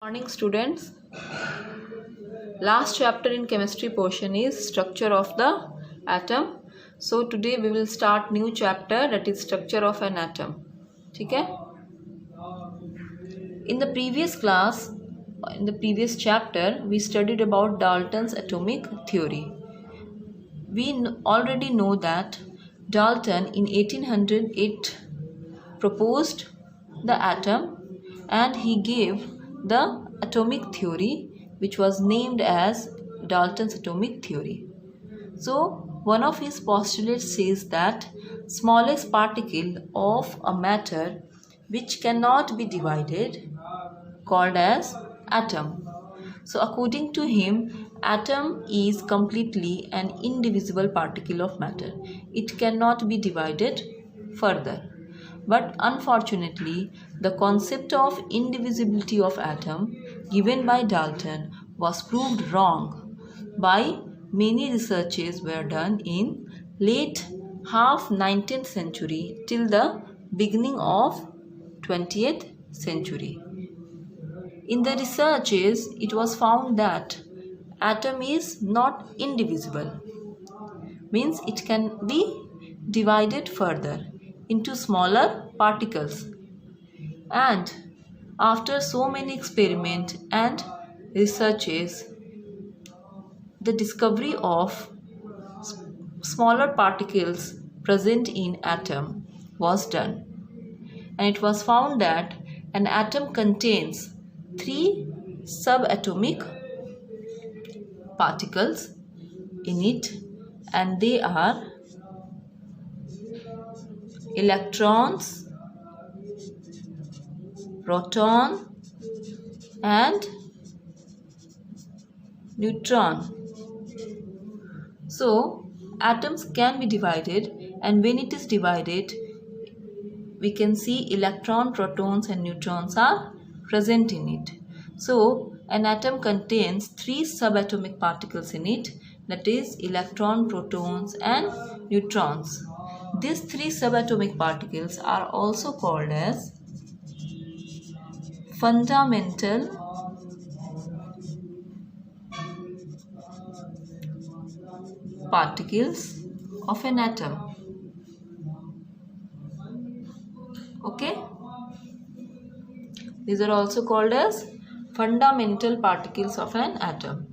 Morning students. Last chapter in chemistry portion is structure of the atom. So today we will start new chapter, that is structure of an atom. ठीक है? In the previous class, in the previous chapter, we studied about Dalton's atomic theory. We already know that Dalton in 1808 proposed the atom and he gave the atomic theory which was named as Dalton's atomic theory. So one of his postulates says that smallest particle of a matter which cannot be divided called as atom. So according to him, atom is completely an indivisible particle of matter. It cannot be divided further. But unfortunately, the concept of indivisibility of atom given by Dalton was proved wrong by many researches were done in late half 19th century till the beginning of 20th century. In the researches, it was found that atom is not indivisible, means it can be divided further into smaller particles. And after so many experiments and researches, the discovery of smaller particles present in atom was done. And it was found that an atom contains 3 subatomic particles in it, and they are electrons, proton and neutron. So atoms can be divided, and when it is divided, we can see electron, protons and neutrons are present in it. So an atom contains 3 subatomic particles in it, that is electron, protons and neutrons. These 3 subatomic particles are also called as fundamental particles of an atom. Okay? These are also called as fundamental particles of an atom.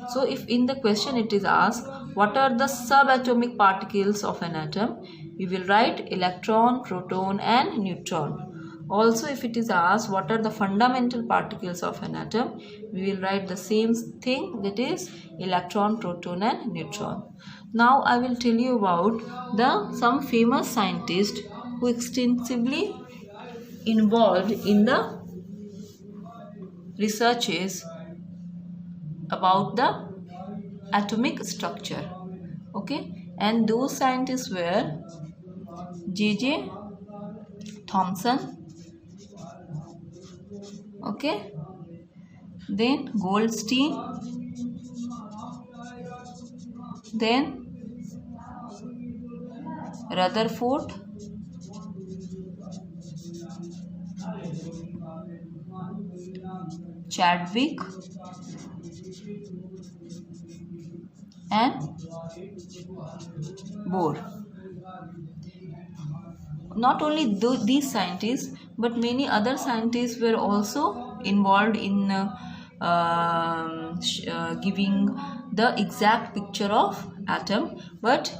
So if in the question it is asked, what are the subatomic particles of an atom? We will write electron, proton and neutron. Also if it is asked, what are the fundamental particles of an atom? We will write the same thing, that is electron, proton and neutron. Now I will tell you about some famous scientists who extensively involved in the researches about the atomic structure. Okay, and those scientists were J.J. Thomson, okay, then Goldstein, then Rutherford, Chadwick and Bohr. Not only these scientists, but many other scientists were also involved in giving the exact picture of atom, but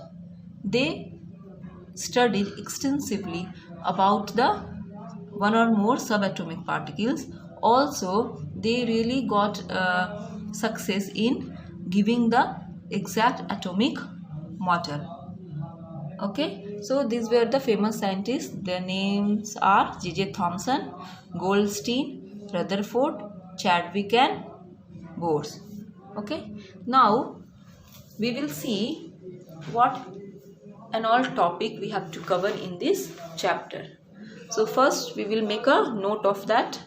they studied extensively about the one or more subatomic particles. Also, they really got success in giving the exact atomic model. Okay, so these were the famous scientists. Their names are J.J. Thomson, Goldstein, Rutherford, Chadwick and Bohr. Okay, now we will see what an all topic we have to cover in this chapter. So first we will make a note of that.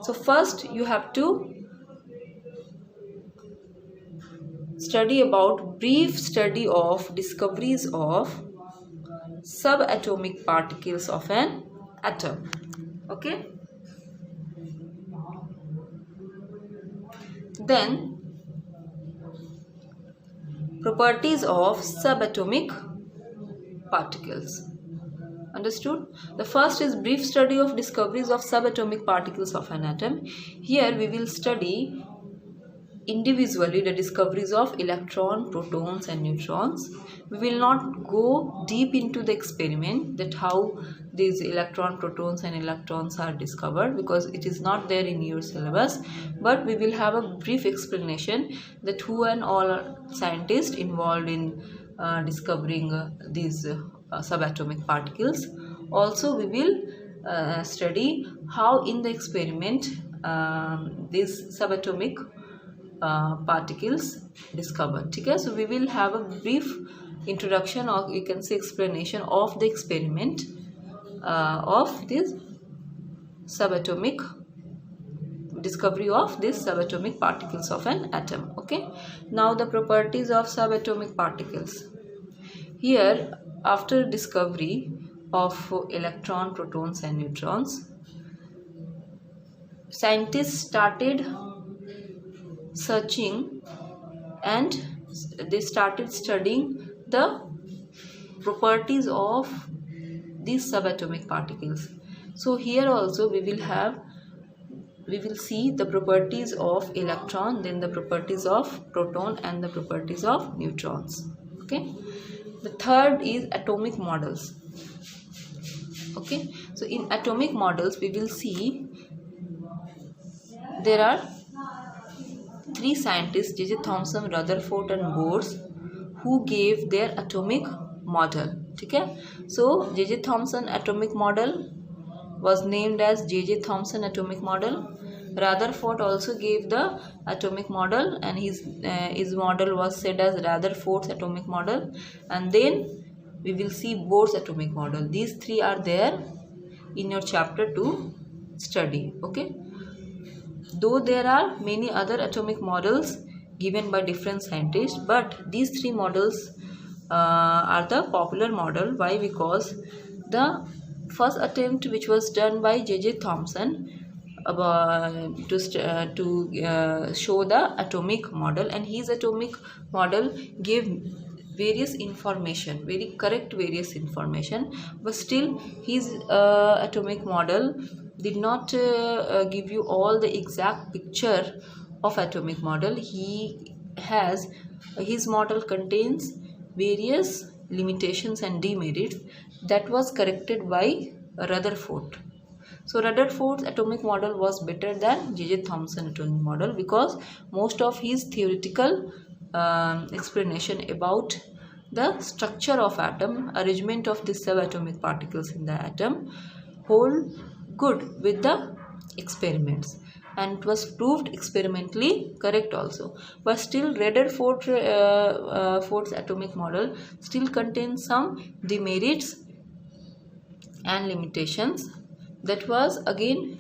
So first you have to study about brief study of discoveries of subatomic particles of an atom. Okay. Then properties of subatomic particles. Understood? The first is brief study of discoveries of subatomic particles of an atom. Here we will study individually the discoveries of electron, protons and neutrons. We will not go deep into the experiment that how these electron, protons and electrons are discovered, because it is not there in your syllabus, but we will have a brief explanation that who and all scientists involved in discovering these subatomic particles. Also we will study how in the experiment these subatomic particles discovered. Okay, so we will have a brief introduction, or you can say explanation of the experiment of this subatomic discovery of these subatomic particles of an atom. Okay, now the properties of subatomic particles. Here, after discovery of electron, protons and neutrons, scientists started searching and they started studying the properties of these subatomic particles. So here also we will see the properties of electron, then the properties of proton and the properties of neutrons. Okay, the third is atomic models. Okay, so in atomic models we will see there are three scientists, J.J. Thomson, Rutherford and Bohr, who gave their atomic model. Okay, so J.J. Thomson atomic model was named as J.J. Thomson atomic model. Rutherford also gave the atomic model, and his model was said as Rutherford's atomic model. And then we will see Bohr's atomic model. These three are there in your chapter to study. Okay, though there are many other atomic models given by different scientists, but these three models are the popular model. Why? Because the first attempt which was done by J.J. Thomson to show the atomic model, and his atomic model gave various information, very correct various information, but still his atomic model did not give you all the exact picture of atomic model. His model contains various limitations and demerits that was corrected by Rutherford. So Rutherford's atomic model was better than J.J. Thomson atomic model, because most of his theoretical explanation about the structure of atom, arrangement of the subatomic particles in the atom hold good with the experiments, and it was proved experimentally correct also. But still Rutherford's atomic model still contains some demerits and limitations that was again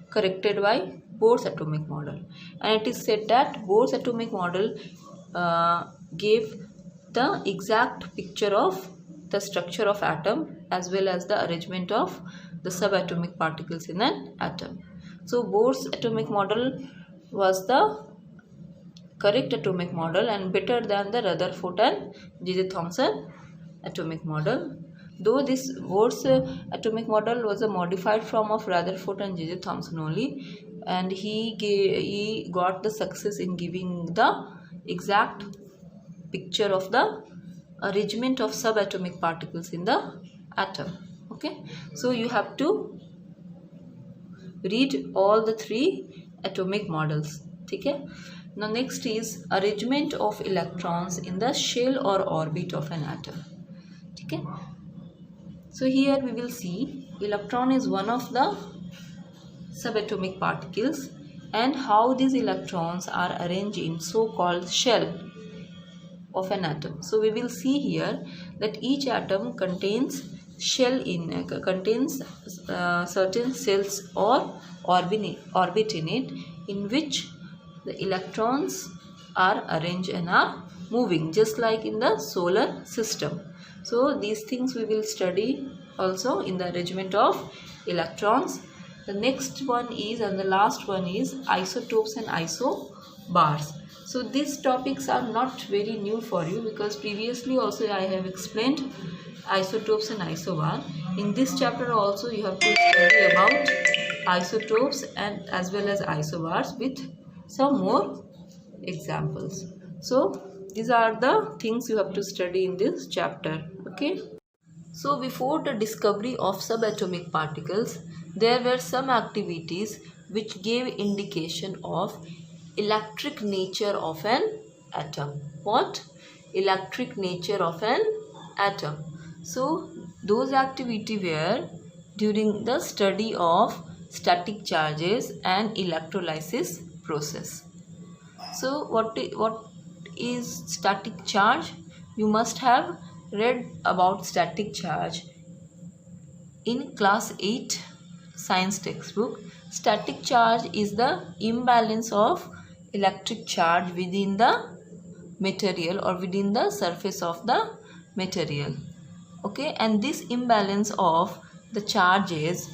corrected by Bohr's atomic model. And it is said that Bohr's atomic model gave the exact picture of the structure of atom as well as the arrangement of the subatomic particles in an atom. So Bohr's atomic model was the correct atomic model and better than the Rutherford and J.J. Thomson atomic model. Though this Bohr's atomic model was a modified form of Rutherford and J.J. Thomson only, and he got the success in giving the exact picture of the arrangement of subatomic particles in the atom. Okay, so you have to read all the three atomic models. Okay, now next is arrangement of electrons in the shell or orbit of an atom. Okay, so here we will see electron is one of the subatomic particles, and how these electrons are arranged in so-called shell of an atom. So we will see here that each atom contains certain cells or orbit in it, in which the electrons are arranged and are moving, just like in the solar system. So these things we will study also in the arrangement of electrons. The next one is, and the last one is, isotopes and isobars. So these topics are not very new for you, because previously also I have explained isotopes and isobar. In this chapter also you have to study about isotopes and as well as isobars with some more examples. So these are the things you have to study in this chapter. Okay. So before the discovery of subatomic particles, there were some activities which gave indication of electric nature of an atom. What? Electric nature of an atom. So those activities were during the study of static charges and electrolysis process. So what is static charge? You must have read about static charge in class 8 science textbook. Static charge is the imbalance of electric charge within the material or within the surface of the material. Okay, and this imbalance of the charges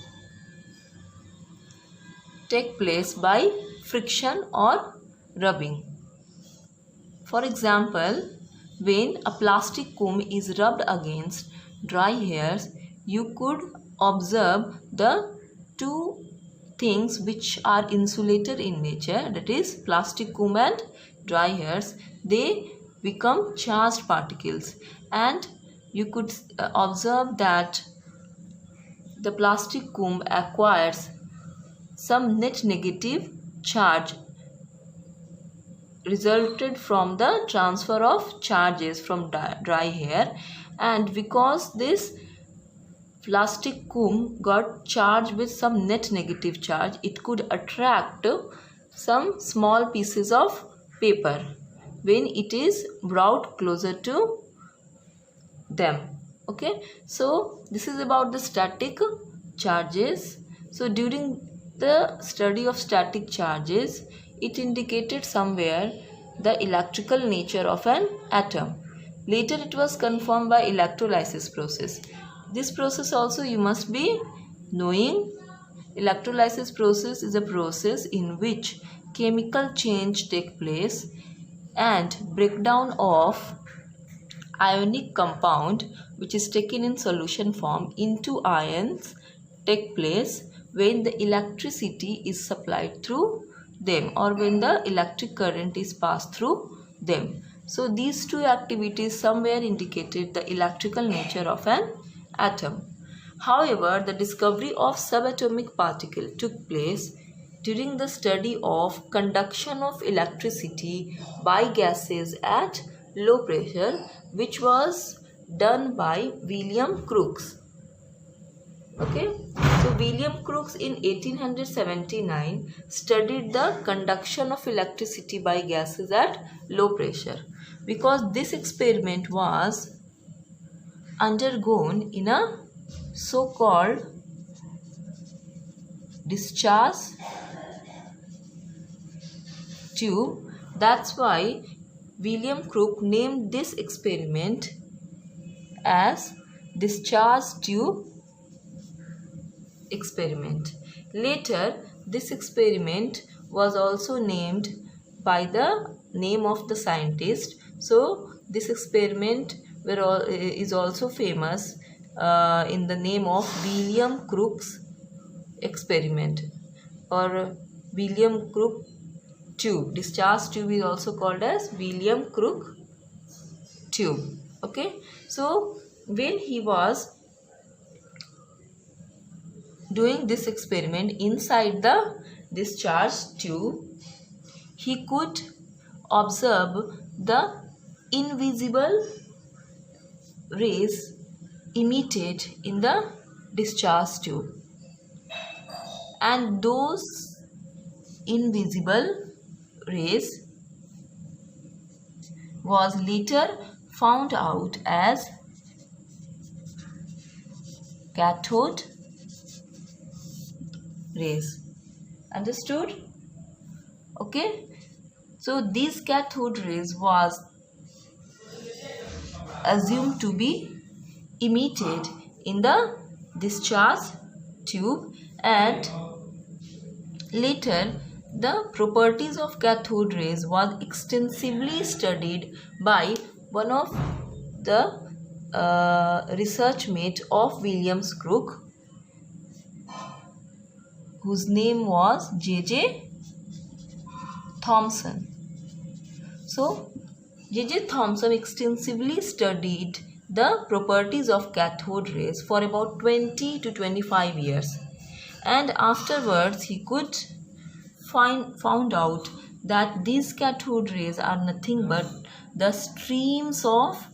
take place by friction or rubbing. For example, when a plastic comb is rubbed against dry hairs, you could observe the two things which are insulated in nature, that is plastic comb and dry hairs. They become charged particles, and you could observe that the plastic comb acquires some net negative charge resulted from the transfer of charges from dry hair, and because this plastic comb got charged with some net negative charge, it could attract some small pieces of paper when it is brought closer to them. Okay, so this is about the static charges. So during the study of static charges, it indicated somewhere the electrical nature of an atom. Later it was confirmed by electrolysis process. This process also you must be knowing. Electrolysis process is a process in which chemical change take place and breakdown of ionic compound which is taken in solution form into ions take place when the electricity is supplied through them or when the electric current is passed through them. So these two activities somewhere indicated the electrical nature of an atom. However, the discovery of subatomic particle took place during the study of conduction of electricity by gases at low pressure, which was done by William Crookes. Okay, so William Crookes in 1879 studied the conduction of electricity by gases at low pressure. Because this experiment was undergone in a so-called discharge tube, that's why William Crookes named this experiment as discharge tube experiment. Later, this experiment was also named by the name of the scientist. So, this experiment is also famous in the name of William Crookes experiment or William Crookes tube. Discharge tube is also called as William Crookes tube. Okay, so when he was doing this experiment inside the discharge tube, he could observe the invisible rays emitted in the discharge tube, and those invisible rays was later found out as cathode rays. Understood? Okay, so these cathode rays was assumed to be emitted in the discharge tube, and Later, the properties of cathode rays was extensively studied by one of the research mate of Williams Crook, whose name was J.J. Thomson. So, J.J. Thomson extensively studied the properties of cathode rays for about 20 to 25 years, and afterwards he could found out that these cathode rays are nothing but the streams of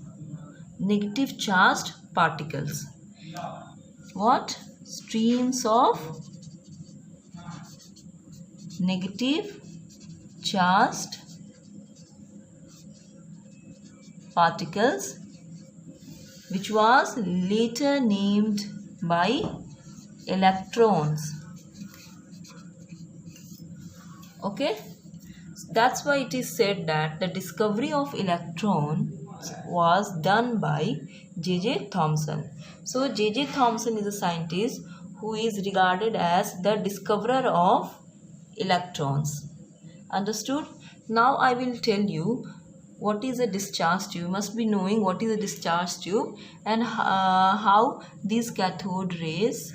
negative charged particles. What? Streams of negative charged particles, which was later named by electrons. Okay, that's why it is said that the discovery of electrons was done by J.J. Thomson. So J.J. Thomson is a scientist who is regarded as the discoverer of electrons. Understood? Now I will tell you what is a discharge tube. You must be knowing what is a discharge tube and how these cathode rays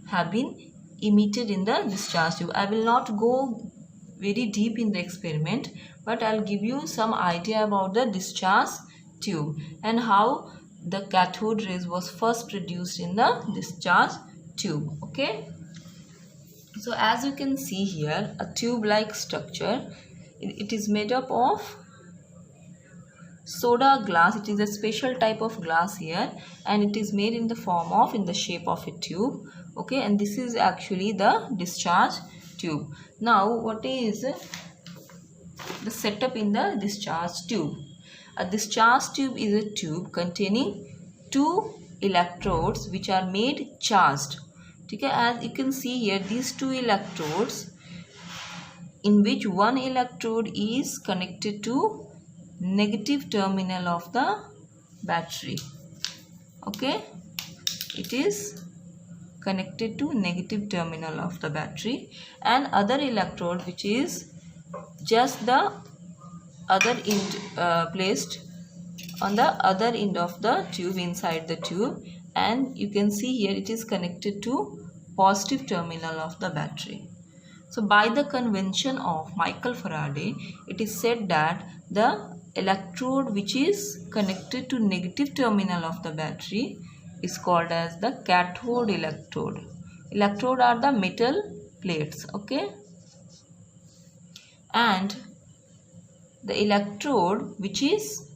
have been emitted in the discharge tube. I will not go very deep in the experiment, but I'll give you some idea about the discharge tube and how the cathode rays was first produced in the discharge tube. Okay, so as you can see here, a tube like structure, it is made up of soda glass. It is a special type of glass here, and it is made in the shape of a tube. Okay, and this is actually the discharge tube. Now what is the setup in the discharge tube? A discharge tube is a tube containing two electrodes which are made charged. Okay, as you can see here, these two electrodes, in which one electrode is connected to negative terminal of the battery. Okay, it is connected to negative terminal of the battery, and other electrode which is just the other end placed on the other end of the tube, inside the tube, and you can see here it is connected to positive terminal of the battery. So by the convention of Michael Faraday, it is said that the electrode which is connected to negative terminal of the battery is called as the cathode electrode. Electrode are the metal plates. Okay, and the electrode which is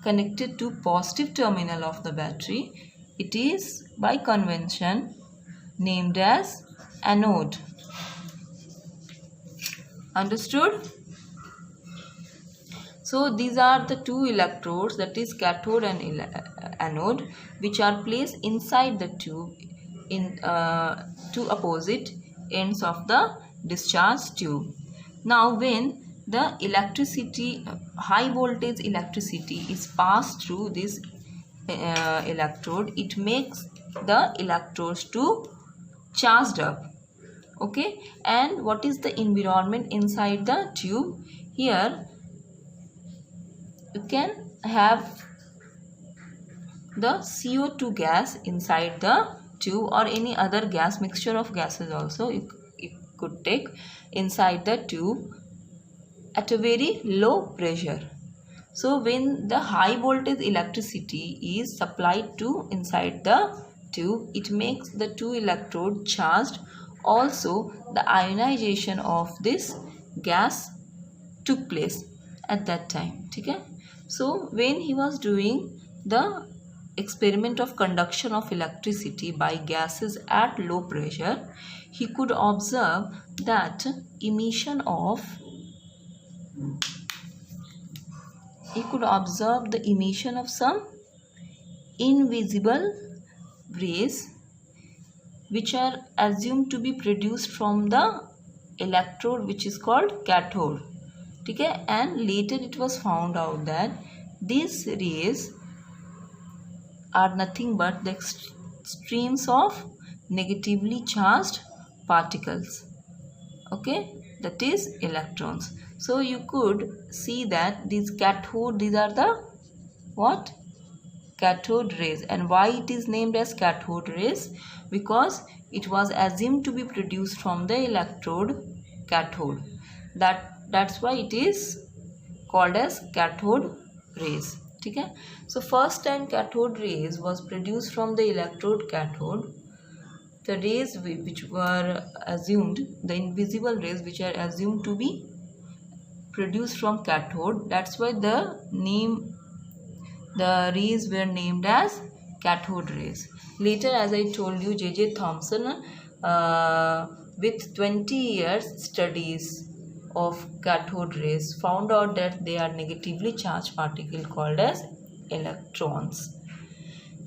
connected to positive terminal of the battery, it is by convention named as anode. Understood? So these are the two electrodes, that is cathode and anode, which are placed inside the tube in two opposite ends of the discharge tube. Now when the electricity, high voltage electricity is passed through this electrode, it makes the electrodes to charged up. Okay, and what is the environment inside the tube? Here you can have the CO2 gas inside the tube, or any other gas, mixture of gases also you could take inside the tube at a very low pressure. So when the high voltage electricity is supplied to inside the tube, it makes the two electrode charged. Also the ionization of this gas took place at that time. Okay, so when he was doing the experiment of conduction of electricity by gases at low pressure, he could observe that emission of some invisible rays which are assumed to be produced from the electrode which is called cathode. Okay, and later it was found out that these rays are nothing but the streams of negatively charged particles. Okay, that is electrons. So you could see that these cathode, these are the what? Cathode rays. And why it is named as cathode rays? Because it was assumed to be produced from the electrode cathode. That's why it is called as cathode rays. Okay? So first time cathode rays was produced from the electrode cathode. The rays which were assumed, the invisible rays which are assumed to be produced from cathode, that's why the rays were named as cathode rays. Later, as I told you, J.J. Thomson with 20 years studies of cathode rays found out that they are negatively charged particles called as electrons.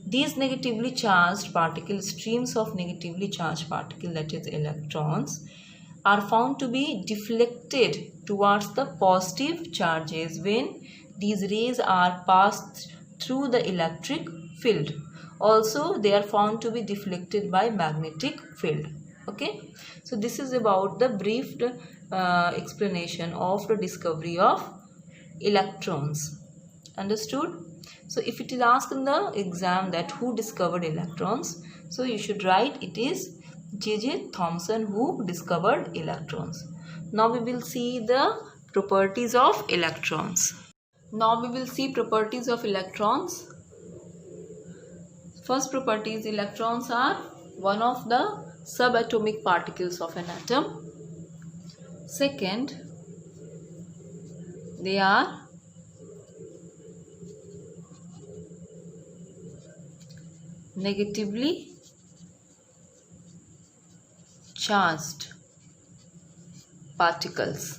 These negatively charged particles, streams of negatively charged particles, that is electrons, are found to be deflected towards the positive charges when these rays are passed through the electric field. Also, they are found to be deflected by magnetic field. Okay, so this is about the brief explanation of the discovery of electrons. Understood? So if it is asked in the exam that who discovered electrons, so you should write it is J.J. Thomson who discovered electrons. Now we will see the properties of electrons. Now we will see properties of electrons. First property is electrons are one of the subatomic particles of an atom. Second, they are negatively charged particles.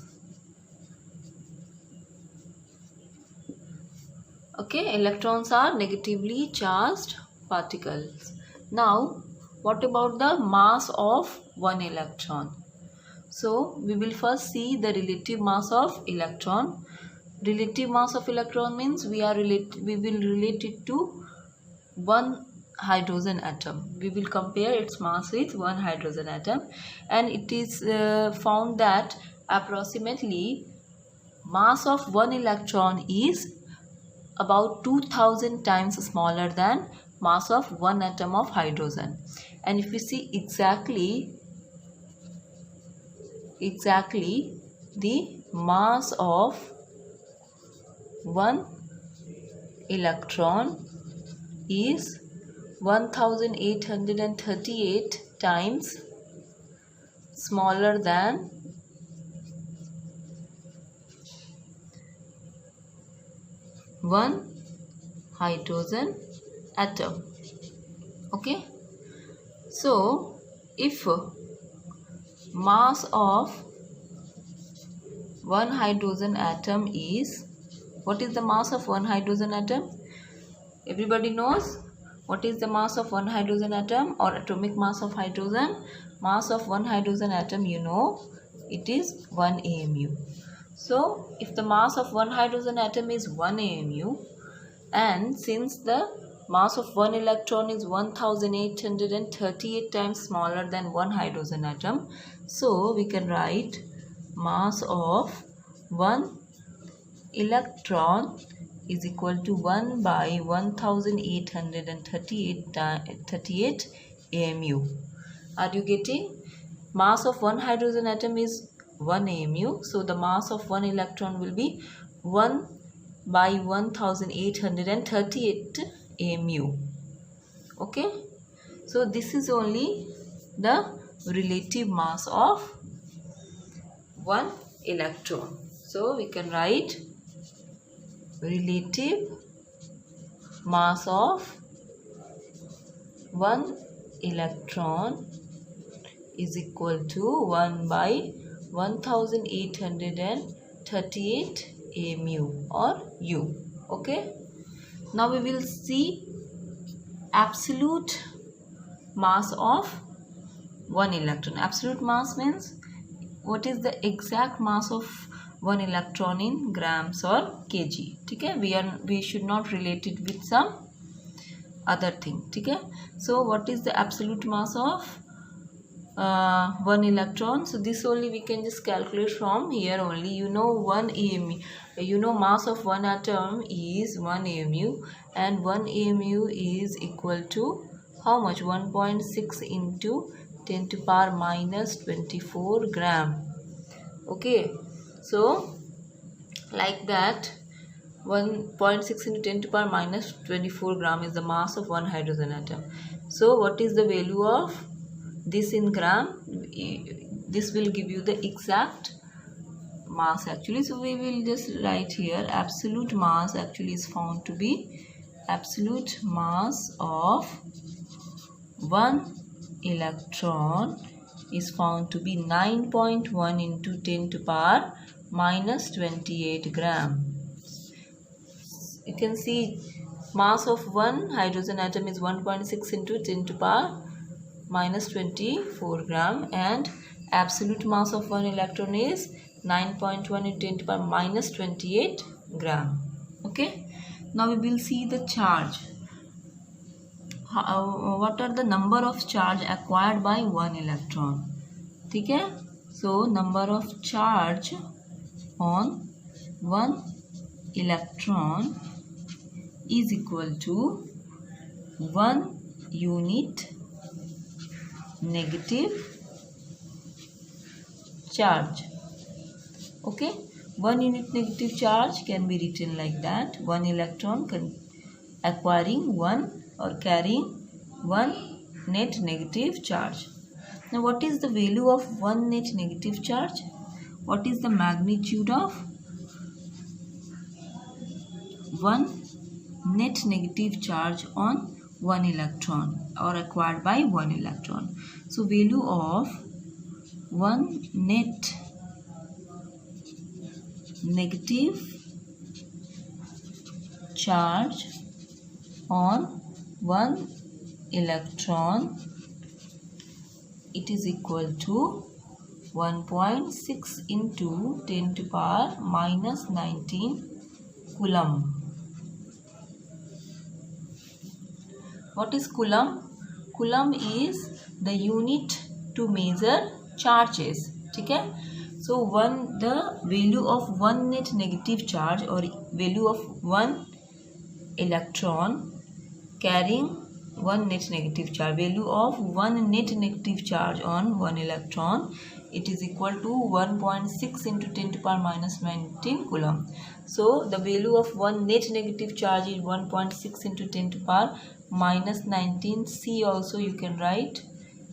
Okay, electrons are negatively charged particles. Now, what about the mass of one electron? So, we will first see the relative mass of electron. Relative mass of electron means we will relate it to one hydrogen atom. We will compare its mass with one hydrogen atom, and it is found that approximately mass of one electron is about 2000 times smaller than mass of one atom of hydrogen. And if we see exactly the mass of one electron is 1838 times smaller than one hydrogen atom. Okay, so if mass of one hydrogen atom is, what is the mass of one hydrogen atom? Everybody knows what is the mass of one hydrogen atom or atomic mass of hydrogen. Mass of one hydrogen atom, you know, it is 1 AMU. So if the mass of one hydrogen atom is 1 AMU, and since the mass of one electron is 1838 times smaller than one hydrogen atom, so we can write mass of one electron is equal to 1 by 1838 AMU. Are you getting? Mass of one hydrogen atom is 1 AMU. So the mass of one electron will be 1 by 1838 AMU. Okay. So this is only the relative mass of one electron. So we can write relative mass of one electron is equal to 1 by 1838 AMU or U. Okay. Now we will see absolute mass of one electron. Absolute mass means what is the exact mass of one electron in grams or kg. Okay, we should not relate it with some other thing. Okay, so what is the absolute mass of 1 electron. So this only we can just calculate from here only. You know 1 AMU, you know mass of one atom is 1 AMU, and 1 AMU is equal to how much? 1.6 into 10 to power minus 24 gram. Okay, so like that 1.6 into 10 to power minus 24 gram is the mass of one hydrogen atom. So what is the value of this in gram? This will give you the exact mass actually. So we will just write here absolute mass actually is found to be absolute mass of one electron is found to be 9.1 into 10 to power minus 28 gram. You can see mass of one hydrogen atom is 1.6 into 10 to power minus 24 gram, and absolute mass of one electron is 9.1 into 10 to power minus 28 gram. Okay, now we will see the charge. What are the number of charge acquired by one electron? Okay, so number of charge on one electron is equal to 1 unit negative charge. Okay, 1 unit negative charge can be written like that. One electron acquiring one or carrying one net negative charge. Now what is the value of one net negative charge? What is the magnitude of one net negative charge on one electron or acquired by one electron? So value of one net negative charge on one electron, it is equal to 1.6 into 10 to power minus 19 coulomb. What is coulomb? Coulomb is the unit to measure charges. Okay, so the value of one net negative charge or value of one electron carrying one net negative charge, value of one net negative charge on one electron, it is equal to 1.6 into 10 to power minus 19 coulomb. So the value of one net negative charge is 1.6 into 10 to power minus 19. C also you can write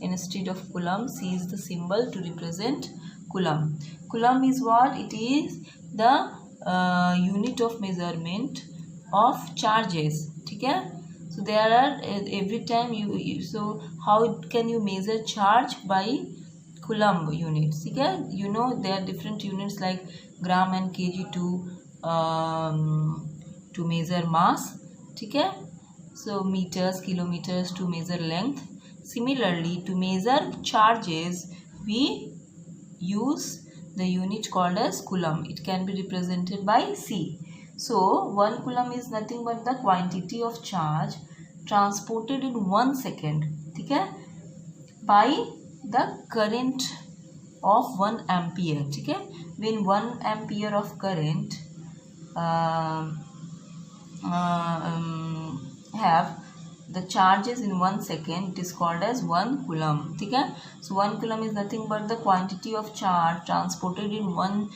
instead of coulomb. C is the symbol to represent coulomb. Coulomb is what? It is the unit of measurement of charges. Okay, so there are every time so how can you measure charge? By coulomb units. Okay, you know there are different units like gram and kg to measure mass. Okay, so meters, kilometers to measure length. Similarly, to measure charges we use the unit called as coulomb. It can be represented by C. So 1 coulomb is nothing but the quantity of charge transported in 1 second, okay, by the current of 1 ampere. Okay, when 1 ampere of current have the charges in 1 second, it is called as 1 coulomb. Okay, so 1 coulomb is nothing but the quantity of charge transported in 1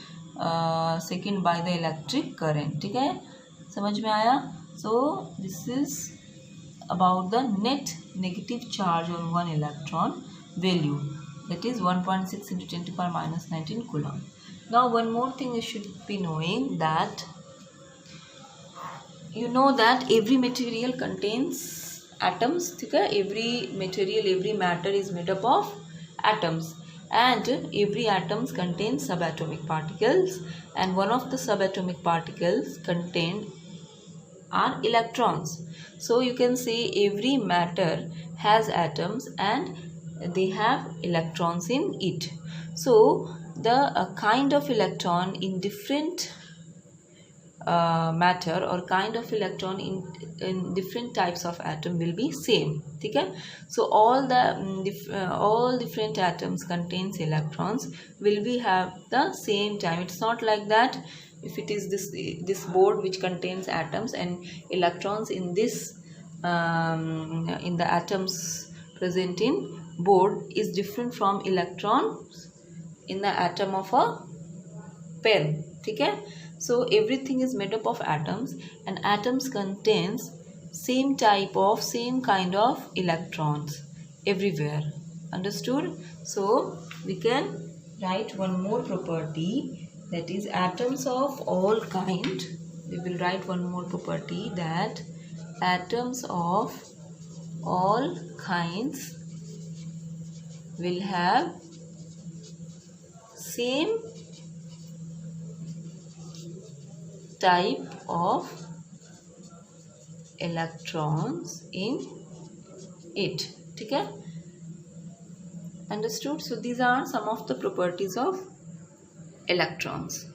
second by the electric current. ठीक है, समझ में आया? So this is about the net negative charge on one electron value, that is 1.6 into 10 to the power minus 19 coulomb. Now one more thing you should be knowing, that you know that every material contains atoms. ठीक है, every material, every matter is made up of atoms, and every atoms contains subatomic particles, and one of the subatomic particles contained are electrons. So you can say every matter has atoms and they have electrons in it. So the kind of electron in different matter or kind of electron in different types of atom will be same. Okay, so all all different atoms contains electrons will be have the same time. It's not like that if it is this board which contains atoms and electrons in this in the atoms present in board is different from electrons in the atom of a pen. Okay, so everything is made up of atoms, and atoms contains same kind of electrons everywhere. Understood? So we can write one more property, that is atoms of all kind. We will write one more property, that atoms of all kinds will have same type of electrons in it. Okay, understood? So these are some of the properties of electrons.